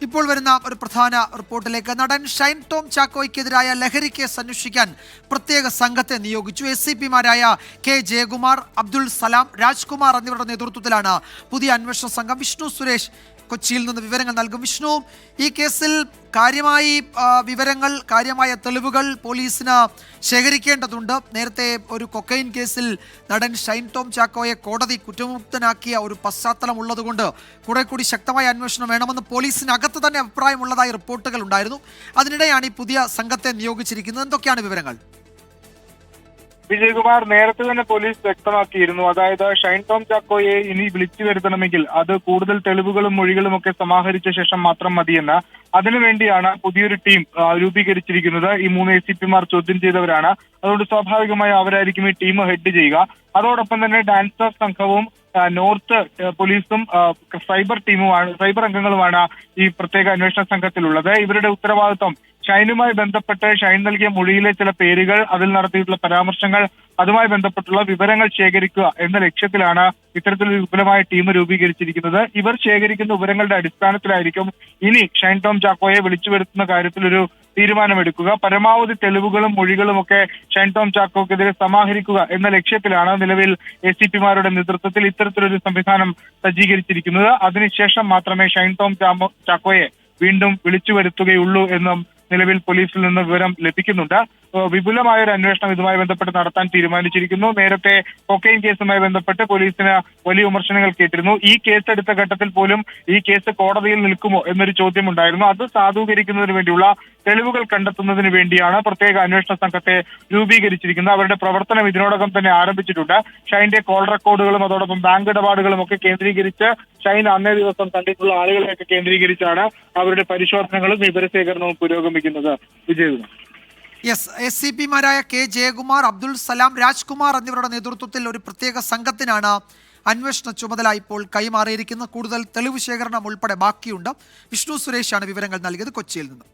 ഇപ്പോൾ വരുന്ന ഒരു പ്രധാന റിപ്പോർട്ടിലേക്ക്. നടൻ ഷൈൻ ടോം ചാക്കോയ്ക്കെതിരായ ലഹരി കേസ് അന്വേഷിക്കാൻ പ്രത്യേക സംഘത്തെ നിയോഗിച്ചു. SCPമാരായ കെ ജയകുമാർ, അബ്ദുൾ സലാം, രാജ്കുമാർ എന്നിവരുടെ നേതൃത്വത്തിലാണ് പുതിയ അന്വേഷണ സംഘം. വിഷ്ണു സുരേഷ് കൊച്ചിയിൽ നിന്ന് വിവരങ്ങൾ നൽകും. വിഷ്ണു, ഈ കേസിൽ കാര്യമായ തെളിവുകൾ പോലീസിന് ശേഖരിക്കേണ്ടതുണ്ട്. നേരത്തെ ഒരു കൊക്കൈൻ കേസിൽ നടൻ ഷൈൻ ടോം ചാക്കോയെ കോടതി കുറ്റമുക്തനാക്കിയ ഒരു പശ്ചാത്തലം ഉള്ളതുകൊണ്ട് കുറെ കൂടി ശക്തമായ അന്വേഷണം വേണമെന്ന് പോലീസിനകത്ത് തന്നെ അഭിപ്രായമുള്ളതായി റിപ്പോർട്ടുകൾ ഉണ്ടായിരുന്നു. അതിനിടെയാണ് ഈ പുതിയ സംഘത്തെ നിയോഗിച്ചിരിക്കുന്നത്. എന്തൊക്കെയാണ് വിവരങ്ങൾ? വിജയകുമാർ, നേരത്തെ തന്നെ പോലീസ് വ്യക്തമാക്കിയിരുന്നു. അതായത് ഷൈൻ ടോം ചാക്കോയെ ഇനി വിളിച്ചു വരുത്തണമെങ്കിൽ അത് കൂടുതൽ തെളിവുകളും മൊഴികളും ഒക്കെ സമാഹരിച്ച ശേഷം മാത്രം മതിയെന്ന്. അതിനുവേണ്ടിയാണ് പുതിയൊരു ടീം രൂപീകരിച്ചിരിക്കുന്നത്. ഈ 3 SCPമാർ ചോദ്യം ചെയ്തവരാണ്. അതുകൊണ്ട് സ്വാഭാവികമായി അവരായിരിക്കും ഈ ടീം ഹെഡ് ചെയ്യുക. അതോടൊപ്പം തന്നെ ഡാൻസർ സംഘവും നോർത്ത് പോലീസും സൈബർ അംഗങ്ങളുമാണ് ഈ പ്രത്യേക അന്വേഷണ സംഘത്തിലുള്ളത്. ഇവരുടെ ഉത്തരവാദിത്വം ഷൈനുമായി ബന്ധപ്പെട്ട് ഷൈൻ നൽകിയ മൊഴിയിലെ ചില പേരുകൾ, അതിൽ നടത്തിയിട്ടുള്ള പരാമർശങ്ങൾ, അതുമായി ബന്ധപ്പെട്ടുള്ള വിവരങ്ങൾ ശേഖരിക്കുക എന്ന ലക്ഷ്യത്തിലാണ് ഇത്തരത്തിലൊരു വിപുലമായ ടീം രൂപീകരിച്ചിരിക്കുന്നത്. ഇവർ ശേഖരിക്കുന്ന വിവരങ്ങളുടെ അടിസ്ഥാനത്തിലായിരിക്കും ഇനി ഷൈൻ ടോം ചാക്കോയെ വിളിച്ചു വരുത്തുന്ന കാര്യത്തിലൊരു തീരുമാനമെടുക്കുക. പരമാവധി തെളിവുകളും മൊഴികളും ഒക്കെ ഷൈൻ ടോം ചാക്കോക്കെതിരെ സമാഹരിക്കുക എന്ന ലക്ഷ്യത്തിലാണ് നിലവിൽ SCPമാരുടെ നേതൃത്വത്തിൽ ഇത്തരത്തിലൊരു സംവിധാനം സജ്ജീകരിച്ചിരിക്കുന്നത്. അതിനുശേഷം മാത്രമേ ഷൈൻ ടോം ചാക്കോയെ വീണ്ടും വിളിച്ചു വരുത്തുകയുള്ളൂ എന്നും നിലവിൽ പോലീസിൽ നിന്ന് വിവരം ലഭിക്കുന്നുണ്ട്. വിപുലമായ ഒരു അന്വേഷണം ഇതുമായി ബന്ധപ്പെട്ട് നടത്താൻ തീരുമാനിച്ചിരിക്കുന്നു. നേരത്തെ കൊക്കൈൻ കേസുമായി ബന്ധപ്പെട്ട് പോലീസിന് വലിയ വിമർശനങ്ങൾ കേട്ടിരുന്നു. ഈ കേസ് എടുത്ത ഘട്ടത്തിൽ പോലും ഈ കേസ് കോടതിയിൽ നിൽക്കുമോ എന്നൊരു ചോദ്യം ഉണ്ടായിരുന്നു. അത് സാധൂകരിക്കുന്നതിന് വേണ്ടിയുള്ള തെളിവുകൾ കണ്ടെത്തുന്നതിന് വേണ്ടിയാണ് പ്രത്യേക അന്വേഷണ സംഘത്തെ രൂപീകരിച്ചിരിക്കുന്നത്. അവരുടെ പ്രവർത്തനം ഇതിനോടകം തന്നെ ആരംഭിച്ചിട്ടുണ്ട്. ഷൈന്റെ കോൾ റെക്കോർഡുകളും അതോടൊപ്പം ബാങ്ക് ഇടപാടുകളും ഒക്കെ കേന്ദ്രീകരിച്ച് ഷൈൻ അന്നേ ദിവസം കണ്ടിട്ടുള്ള ആളുകളെയൊക്കെ കേന്ദ്രീകരിച്ചാണ് അവരുടെ പരിശോധനകളും വിവരശേഖരണവും പുരോഗമിക്കുന്നത്. വിജയകുമാർ. SCPമാരായ കെ ജയകുമാർ, അബ്ദുൾ സലാം, രാജ്കുമാർ എന്നിവരുടെ നേതൃത്വത്തിൽ ഒരു പ്രത്യേക സംഘത്തിനാണ് അന്വേഷണ ചുമതല ഇപ്പോൾ കൈമാറിയിരിക്കുന്നത്. കൂടുതൽ തെളിവ് ശേഖരണം ഉൾപ്പെടെ ബാക്കിയുണ്ട്. വിഷ്ണു സുരേഷാണ് വിവരങ്ങൾ നൽകിയത് കൊച്ചിയിൽ നിന്ന്.